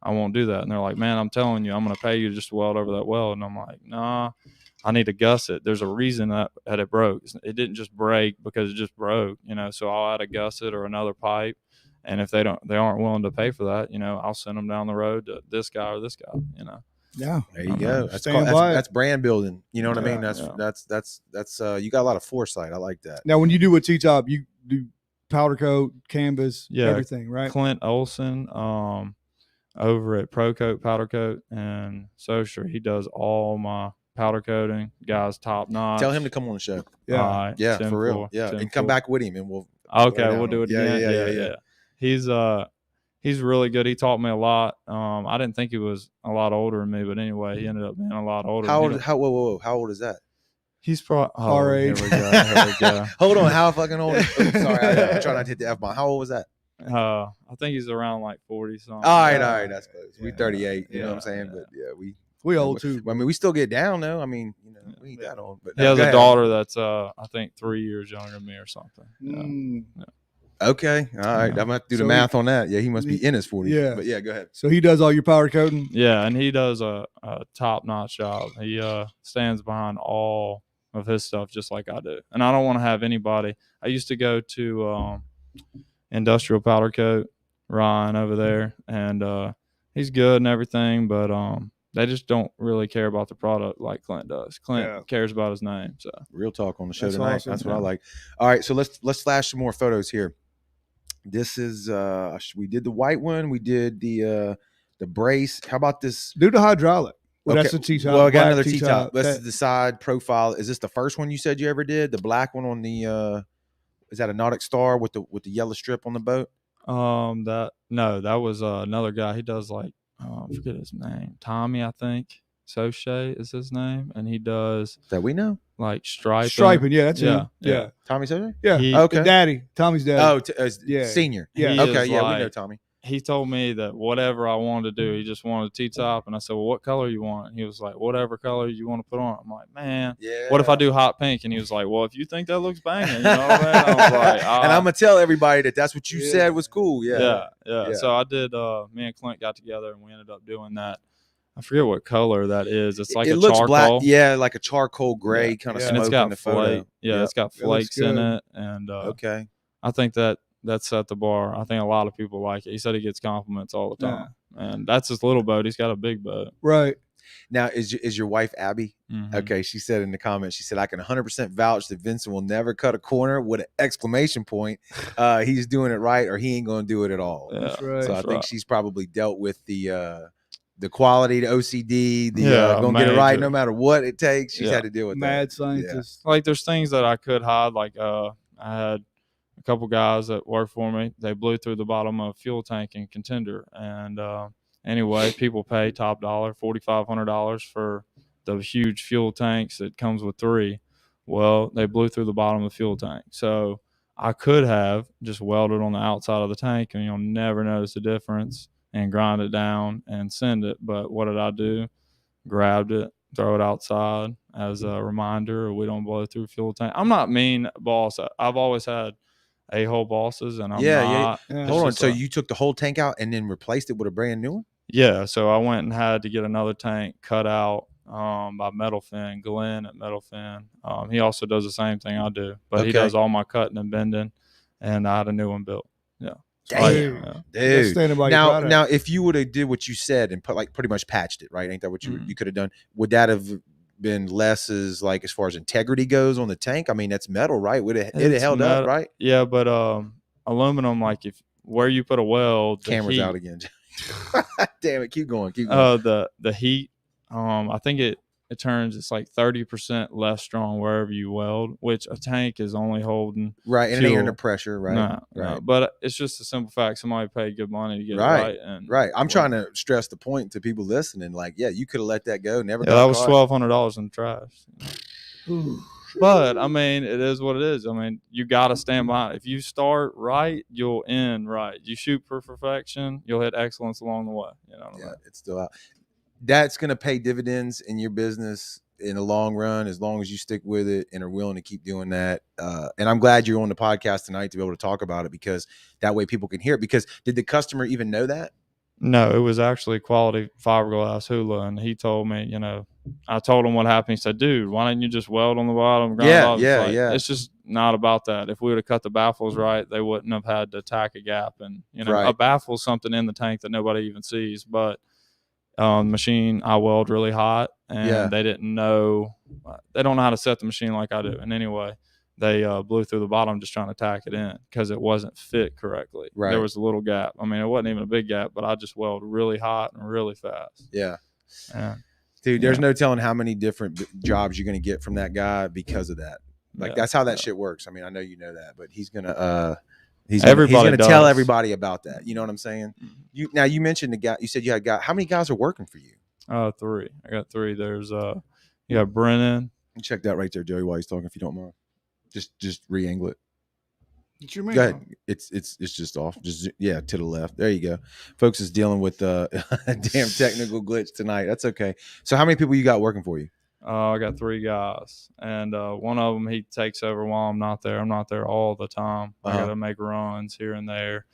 I won't do that. And they're like, man, I'm telling you, I'm going to pay you to just weld over that weld. And I'm like, nah. I need to gusset. There's a reason that it broke. It didn't just break because it just broke, So I'll add a gusset or another pipe. And if they aren't willing to pay for that, I'll send them down the road to this guy or this guy, Yeah. There you go. That's brand building. You know what I mean? That's you got a lot of foresight. I like that. Now, when you do a T-top, you do powder coat, canvas, everything, right? Clint Olson, over at Pro Coat, Powder Coat, and Socher, he does all my powder coating. Guy's top notch. Tell him to come on the show. Yeah, for real. And come back with him, and we'll do it again. Yeah. He's really good. He taught me a lot. I didn't think he was a lot older than me, but anyway, he ended up being a lot older. How old is that? He's probably our age. Here we go. Hold on, how fucking old? Sorry, I'm trying not to hit the F-bomb. How old was that? I think he's around like 40 something. All right, that's close. We 38. You know what I'm saying? But we old too. I mean, we still get down though. I mean, we ain't that old. But he has a daughter that's I think 3 years younger than me or something. Okay, all right. I'm gonna have to do the math on that. Yeah, he must be in his 40s. Yeah, but go ahead. So he does all your powder coating. Yeah, and he does a top-notch job. He stands behind all of his stuff just like I do. And I don't want to have anybody. I used to go to Industrial Powder Coat, Ryan over there, and he's good and everything, but they just don't really care about the product like Clint does. Clint cares about his name. So real talk on the show tonight. Awesome. That's what I like. All right, so let's flash some more photos here. This is we did the white one. We did the brace. How about this? Do the hydraulic. Well, that's the T-top. Well, I got another T-top. This is the side profile. Is this the first one you said you ever did? The black one on the is that a Nautic Star with the yellow strip on the boat? That was another guy. He does like I forget his name. Tommy, I think. Soche is his name, and he does that we know like striping. Striping, yeah, that's him. Yeah. Tommy Soche? Yeah. Okay. Daddy. Tommy's daddy. Oh, senior. Yeah. Okay. Yeah, we know Tommy. He told me that whatever I wanted to do, he just wanted a T-top. And I said, well, what color you want? And he was like, whatever color you want to put on. I'm like, man, what if I do hot pink? And he was like, well, if you think that looks banging, you know what I mean? I was like, and I'm going to tell everybody that's what you said was cool. Yeah. So I did, me and Clint got together and we ended up doing that. I forget what color that is. It's like it looks charcoal. Black. Yeah, like a charcoal gray kind of smoke. And it's got in the photo. It's got flakes in it. And okay. I think that set the bar. I think a lot of people like it. He said he gets compliments all the time. And that's his little boat. He's got a big boat. Right. Now, is your wife Abby? Mm-hmm. Okay, she said in the comments, she said, I can 100% vouch that Vincent will never cut a corner with an exclamation point. He's doing it right, or he ain't going to do it at all. Yeah. That's right. So I think she's probably dealt with the quality, the OCD, going to get it right no matter what it takes. She's had to deal with mad that. scientist. Like there's things that I could hide. Like I had a couple guys that worked for me. They blew through the bottom of a fuel tank in Contender. And anyway, people pay top dollar, $4,500 for the huge fuel tanks that comes with 3. Well, they blew through the bottom of the fuel tank. So I could have just welded on the outside of the tank and you'll never notice the difference and grind it down and send it. But what did I do? Grabbed it, throw it outside as a reminder, we don't blow through fuel tank. I'm not mean, boss. I've always had a-hole bosses, and I'm not. Yeah. Hold on. So you took the whole tank out and then replaced it with a brand new one? Yeah. So I went and had to get another tank cut out by Metal Fin, Glenn at Metal Fin. He also does the same thing I do, but he does all my cutting and bending, and I had a new one built. Yeah. Damn, That's dude. by Now, if you would have did what you said and put like pretty much patched it, right? Ain't that what you could have done? Would that have been less as like as far as integrity goes on the tank? I mean, that's metal, right? Would it held metal, up, right? Yeah, but aluminum, like if where you put a weld, Camera's heat, out again. Damn it, keep going. The heat, I think it turns, it's like 30% less strong wherever you weld, which a tank is only holding right, and it ain't under pressure, right? No, but it's just a simple fact. Somebody paid good money to get it right. And I'm trying to stress the point to people listening. Like, yeah, you could have let that go. Never. Yeah, that was $1,200 in the trash. But I mean, it is what it is. I mean, you got to stand by it. If you start right, you'll end right. You shoot for perfection, you'll hit excellence along the way. You know what I mean? It's still out. That's going to pay dividends in your business in the long run, as long as you stick with it and are willing to keep doing that. And I'm glad you're on the podcast tonight to be able to talk about it, because that way people can hear it. Because did the customer even know that? No, it was actually Quality Fiberglass Hula, and he told me, you know, I told him what happened. He said, "Dude, why didn't you just weld on the bottom?" Yeah. It's just not about that. If we would have cut the baffles right, they wouldn't have had to tack a gap. And you know, a baffle is something in the tank that nobody even sees. But machine, I weld really hot, and they didn't know. They don't know how to set the machine like I do. And anyway, they blew through the bottom just trying to tack it in because it wasn't fit correctly. Right. There was a little gap. I mean, it wasn't even a big gap, but I just welded really hot and really fast. Yeah. Dude, there's no telling how many different jobs you're going to get from that guy because of that. Like, that's how that shit works. I mean, I know you know that, but he's going to he's going to tell everybody about that. You know what I'm saying? Now, you mentioned the guy. You said you had how many guys are working for you? 3. I got 3. There's you got Brennan. Check that right there, Joey, while he's talking, if you don't mind. Just re-angle it. What's your main? Go ahead. It's just off. Just to the left. There you go. Folks is dealing with a damn technical glitch tonight. That's okay. So how many people you got working for you? I got 3 guys, and one of them, he takes over while I'm not there. I'm not there all the time. I got to make runs here and there.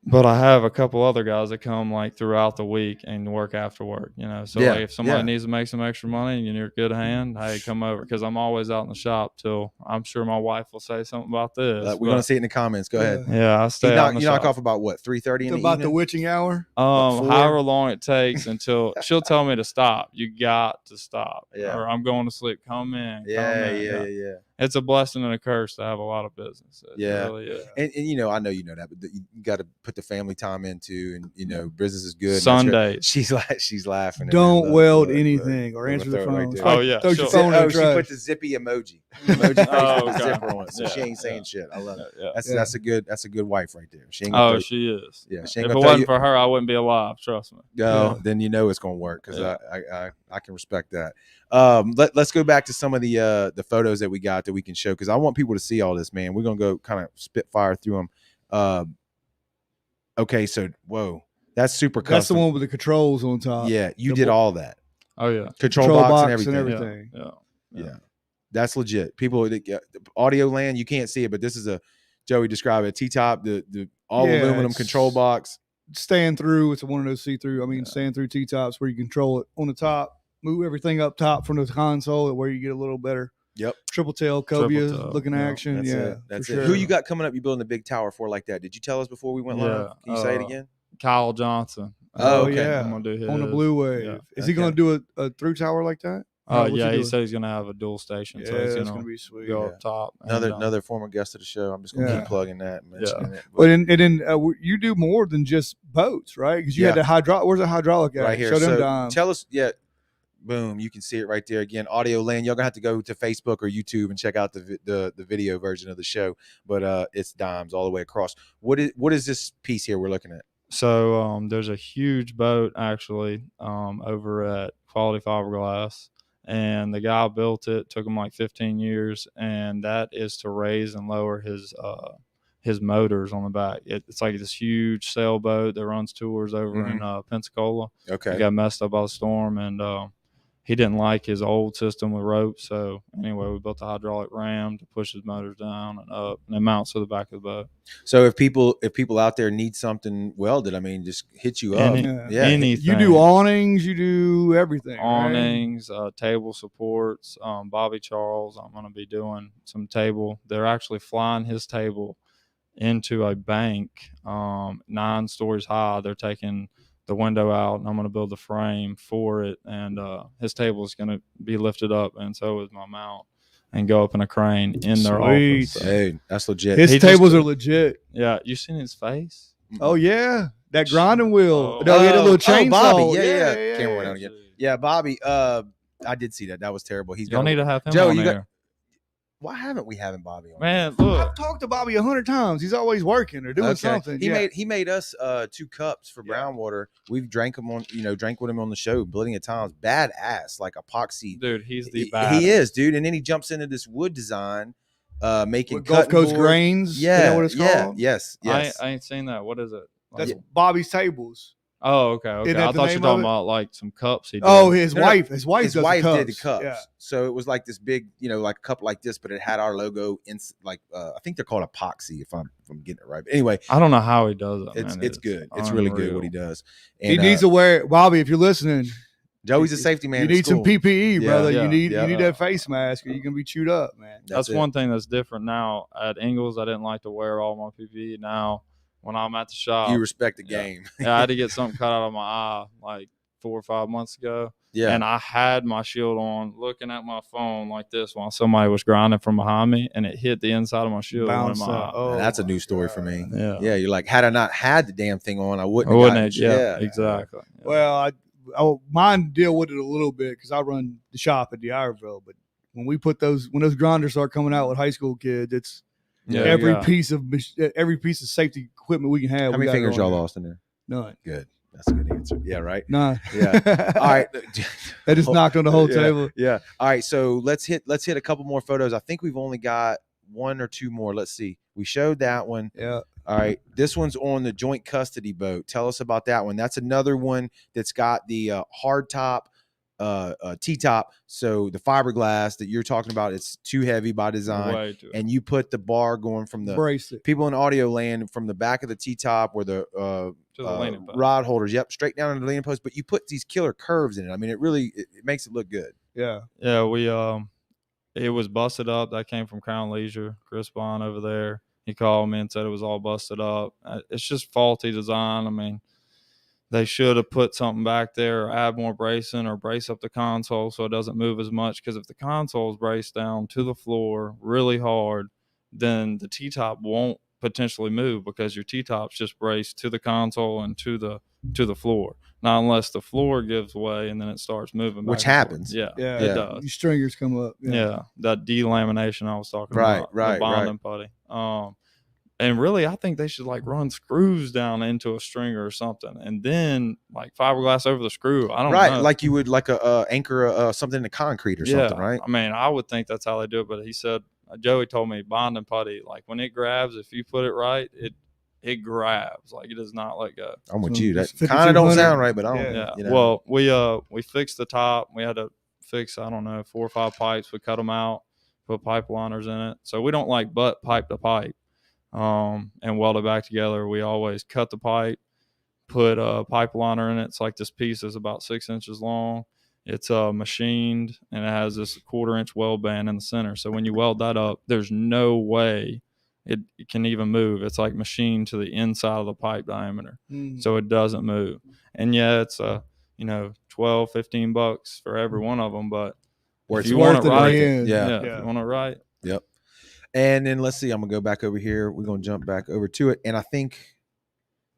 But I have a couple other guys that come like throughout the week and work after work, you know. So like if somebody needs to make some extra money and you're a good hand, hey, come over, because I'm always out in the shop till I'm sure my wife will say something about this. We're gonna see it in the comments. Go ahead. Yeah, I stay out in the shop. You knock off about what, 3:30 in the about evening? The witching hour? However long it takes until she'll tell me to stop. You got to stop. Yeah. Or I'm going to sleep. Come in. Yeah. It's a blessing and a curse to have a lot of business. It really is. And you know, I know you know that, but you got to put the family time into, and you know, business is good. Sundays. She's laughing. Don't weld anything or answer the phone. Right, oh yeah. Throw your phone in the trash. She put the zippy emoji face with the zipper on it, so she ain't saying shit. I love it. That's a good wife right there. She ain't she is. Yeah. If it wasn't for her, I wouldn't be alive. Trust me. No, then you know it's gonna work, because I can respect that. Let's go back to some of the photos that we got that we can show, because I want people to see all this, man. We're gonna go kind of spitfire through them. Okay, so whoa, that's super custom. That's the one with the controls on top. Yeah, you did all that. Oh yeah, control box and everything. Yeah. That's legit. People, audio land, you can't see it, but this is Joey described it. T-top, the all aluminum control box. Stand through. It's one of those see-through. I mean, stand through T-tops where you control it on the top. Move everything up top from the console, where you get a little better. Yep. Triple tail cobia looking action. That's it. Who you got coming up? You building a big tower for like that? Did you tell us before we went live? Can you say it again? Kyle Johnson. Oh, okay. Yeah. I'm gonna do his. On the Blue Wave. Yeah. Is he going to do a through tower like that? He said he's going to have a dual station. Yeah, so he's it's going to be sweet. Go up top. Another former guest of the show. I'm just going to keep plugging that and mentioning it. But then you do more than just boats, right? Because you had the hydraulic. Where's the hydraulic at? Right here. Show them so dimes. Tell us, boom, you can see it right there. Again, audio land. Y'all going to have to go to Facebook or YouTube and check out the video version of the show. But it's dimes all the way across. What is this piece here we're looking at? So there's a huge boat actually over at Quality Fiberglass, and the guy built it. Took him like 15 years, and that is to raise and lower his motors on the back. It's like this huge sailboat that runs tours over in Pensacola. Okay, it got messed up by the storm, and he didn't like his old system with ropes. So anyway, we built a hydraulic ram to push his motors down and up, and it mounts to the back of the boat. So if people out there need something welded, I mean, just hit you up. Anything. You do awnings, you do everything. Awnings, table supports. Bobby Charles, I'm going to be doing some table. They're actually flying his table into a bank 9 stories high. They're taking the window out, and I'm going to build the frame for it, and his table is going to be lifted up, and so is my mount, and go up in a crane in their office. So. Hey, that's legit. His tables are legit. Yeah, you seen his face? Oh yeah, that grinding wheel. He had a little chainsaw. Bobby, yeah. Camera went out again. Yeah, Bobby. I did see that. That was terrible. Y'all need to have him Joe, on there. Why haven't we having Bobby on? Man, look. I've talked to Bobby 100 times. He's always working or doing something. He made us 2 cups for Brownwater. We've drank with him on the show, building at times. Badass, like epoxy. Dude, he's the badass. He is, dude. And then he jumps into this wood design, making Gulf Coast grains. Yeah, is that what it's called? Yes. I ain't seen that. What is it? That's Bobby's tables. Oh, okay. I thought you were talking about like some cups he did. Oh, his wife did the cups. Yeah. So it was like this big, like a cup like this, but it had our logo in, like I think they're called epoxy if I'm getting it right. But anyway, I don't know how he does it. It's good. It's really good what he does. And, he needs to wear, Bobby, if you're listening. Joey's a safety man. You need some PPE, brother. Yeah, you need that face mask, or you're gonna be chewed up, man. That's one thing that's different now. At Ingalls, I didn't like to wear all my PPE. Now, when I'm at the shop, you respect the game. I had to get something cut out of my eye like 4 or 5 months ago. Yeah, and I had my shield on, looking at my phone like this while somebody was grinding from behind me, and it hit the inside of my shield. That's a new story for me. Yeah. You're like, had I not had the damn thing on, I wouldn't. Yeah, exactly. Well, mine deal with it a little bit because I run the shop at D'Iberville, but when those grinders start coming out with high school kids, it's every piece of safety equipment we can have. How many fingers y'all lost in there? None. Good. That's a good answer. Yeah, right? None. Yeah. All right. That just knocked on the whole table. Yeah. All right. So let's hit a couple more photos. I think we've only got 1 or 2 more. Let's see. We showed that one. Yeah. All right. This one's on the joint custody boat. Tell us about that one. That's another one that's got the hard top, T-top. So the fiberglass that you're talking about, it's too heavy by design. And you put the bar going from the bracelet. People in audio land from the back of the T-top where the rod holders. Yep. Straight down into the leaning post. But you put these killer curves in it. I mean, it makes it look good. Yeah. Yeah. It was busted up. That came from Crown Leisure. Chris Bond over there. He called me and said it was all busted up. It's just faulty design. I mean, they should have put something back there, or add more bracing, or brace up the console so it doesn't move as much. Because if the console is braced down to the floor really hard, then the T-top won't potentially move, because your T-top's just braced to the console and to the floor. Not unless the floor gives way and then it starts moving. Which happens. Yeah, it does. Your stringers come up. Yeah, that delamination I was talking about. Right, the bonding putty. And really, I think they should like run screws down into a stringer or something, and then like fiberglass over the screw. I don't know. Like you would like a anchor something in the concrete or something, right? I mean, I would think that's how they do it, but he said, Joey told me bonding putty, like when it grabs, if you put it right, it grabs, like it does not let go. I'm with you. That kind of don't sound right, but I don't. Yeah. You know. Well, we fixed the top. We had to fix 4 or 5 pipes. We cut them out, put pipe liners in it, so we don't like butt pipe to pipe. And weld it back together. We always cut the pipe, put a pipe liner in it. It's like this piece is about 6 inches long. It's machined, and it has this 1/4 inch weld band in the center. So when you weld that up, there's no way it can even move. It's like machined to the inside of the pipe diameter, so it doesn't move. And yeah, it's $12-15 for every one of them, but if you want it right, if you want it right, yep. And then let's see, I'm going to go back over here. We're going to jump back over to it. And I think,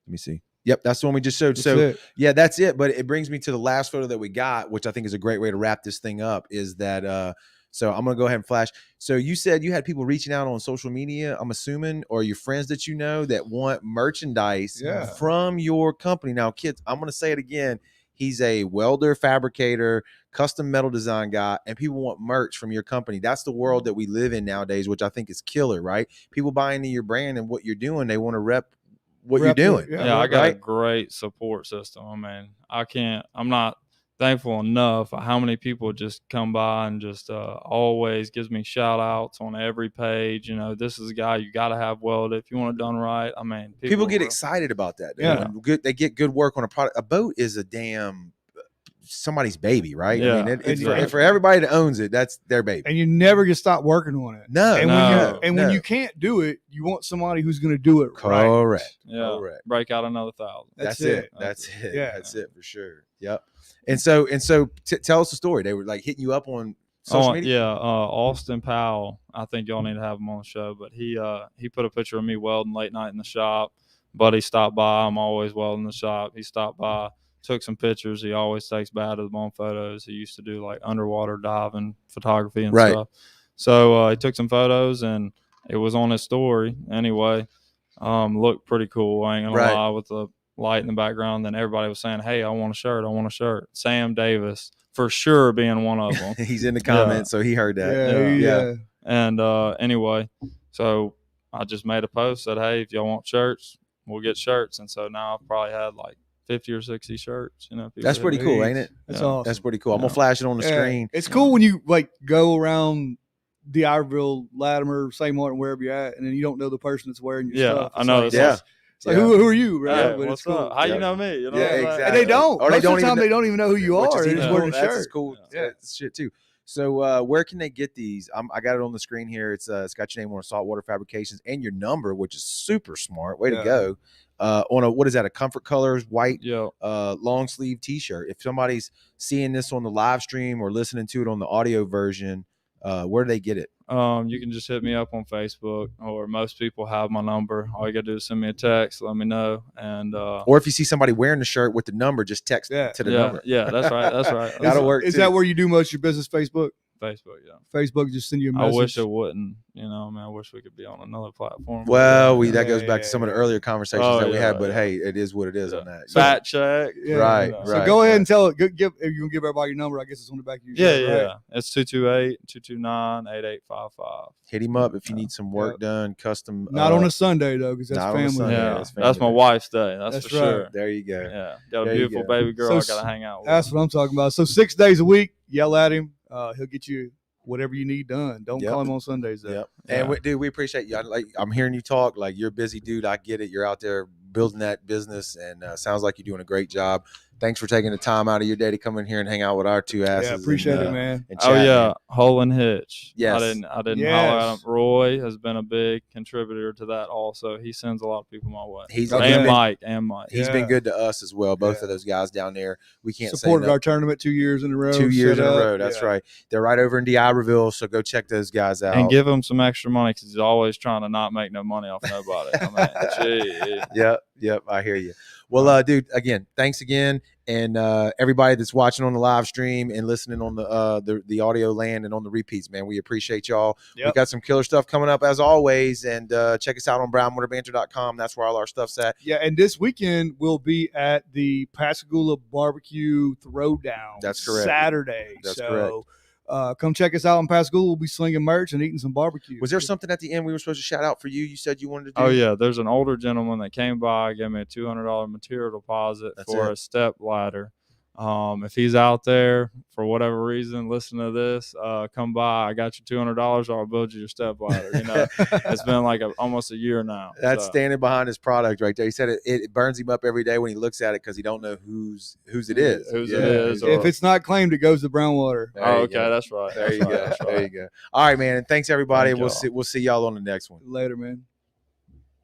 let me see. Yep, that's the one we just showed. That's it. But it brings me to the last photo that we got, which I think is a great way to wrap this thing up, is that, so I'm going to go ahead and flash. So you said you had people reaching out on social media, I'm assuming, or your friends that you know that want merchandise from your company. Now, kids, I'm going to say it again. He's a welder, fabricator, custom metal design guy, and people want merch from your company. That's the world that we live in nowadays, which I think is killer, right? People buy into your brand and what you're doing. They want to rep what you're doing. I got a great support system. I mean, I'm not thankful enough how many people just come by and just always gives me shout outs on every page. You know, this is a guy you got to have welded if you want it done right. I mean, people get excited about that. Yeah. They get good work on a product. A boat is a damn somebody's baby, right? Yeah, I mean, it's exactly. for everybody that owns it, that's their baby. And you never get stopped working on it. No, And when you can't do it, you want somebody who's going to do it right. Correct. Yeah. Correct. Break out another 1,000. That's it. That's it. Yeah. That's it for sure. Yep. And so tell us the story. They were like hitting you up on social media. Yeah. Austin Powell. I think y'all need to have him on the show, but he put a picture of me welding late night in the shop. Buddy stopped by. I'm always welding in the shop. He stopped by, took some pictures. He always takes bad of them photos. He used to do like underwater diving photography and stuff. So he took some photos and it was on his story anyway. Looked pretty cool. I ain't gonna lie, with the light in the background. Then everybody was saying, "Hey, I want a shirt. I want a shirt." Sam Davis for sure being one of them. He's in the comments, so he heard that. Yeah. And anyway, so I just made a post, said, "Hey, if y'all want shirts, we'll get shirts." And so now I've probably had like 50 or 60 shirts. You know, that's pretty cool, ain't it? That's awesome. That's pretty cool. I'm gonna flash it on the screen. It's cool when you like go around the Iberville, Latimer, St. Martin, wherever you're at, and then you don't know the person that's wearing your stuff. I know. It's like, who are you, right? Yeah, but what's it's cool. up? How you know me? You know, exactly. And they don't. Or Most of the time, they don't even know who you are. They're just wearing a shirt. That's cool. Yeah, that's shit too. So where can they get these? I got it on the screen here. It's got your name on Saltwater Fabrications and your number, which is super smart. Way to go. On a, what is that? A Comfort Colors white long sleeve T-shirt. If somebody's seeing this on the live stream or listening to it on the audio version, where do they get it? You can just hit me up on Facebook, or most people have my number. All you gotta do is send me a text, let me know, and or if you see somebody wearing the shirt with the number, just text to the number. Yeah, that's right. That's right. That'll work. Is that where you do most of your business? Facebook. Facebook, yeah. Facebook just send you a message. I wish it wouldn't. You know, I mean, I wish we could be on another platform. Well, that goes back to some of the earlier conversations that we had. But hey, it is what it is on that. Fact check. Right. So go ahead and tell it. If you're gonna give everybody your number, I guess it's on the back of your shirt, right? Yeah. It's 228-229-8855. Hit him up if you need some work done, custom. Not on a Sunday though, because that's family. That's my wife's day. That's for right. sure. There you go. Yeah, got a beautiful baby girl. I gotta hang out with. That's what I'm talking about. So 6 days a week, yell at him. He'll get you whatever you need done. Don't call him on Sundays though. And dude, we appreciate you. I'm hearing you talk. Like, you're a busy dude. I get it. You're out there building that business, and sounds like you're doing a great job. Thanks for taking the time out of your day to come in here and hang out with our two asses. Yeah, appreciate it, man. Hole and Hitch. Yes. I didn't holler at him. Roy has been a big contributor to that also. He sends a lot of people my way. Mike. He's been good to us as well. Both of those guys down there. We can't supported our tournament 2 years in a row. 2 years in a row. That's right. They're right over in Iberville, so go check those guys out. And give him some extra money, because he's always trying to not make no money off nobody. I mean, Yep. I hear you. Well, dude, again, thanks again. And everybody that's watching on the live stream and listening on the audio land and on the repeats, man, we appreciate y'all. We got some killer stuff coming up as always, and check us out on brownwaterbanter.com. That's where all our stuff's at. Yeah, and this weekend we'll be at the Pascagoula Barbecue Throwdown. That's correct. Saturday. That's correct. Come check us out in Pascagoula. We'll be slinging merch and eating some barbecue. Was there something at the end we were supposed to shout out for you? You said you wanted to do? Oh, yeah. There's an older gentleman that came by, gave me a $200 material deposit for a step ladder. If he's out there for whatever reason, listen to this, come by. I got you $200, or I'll build you your step ladder. You know, it's been like almost a year now. That's standing behind his product right there. He said it burns him up every day when he looks at it, because he don't know whose it is. It is. If it's not claimed, it goes to Brownwater. That's right. There you go. There you go. All right, man. And thanks everybody. We'll see y'all on the next one. Later, man.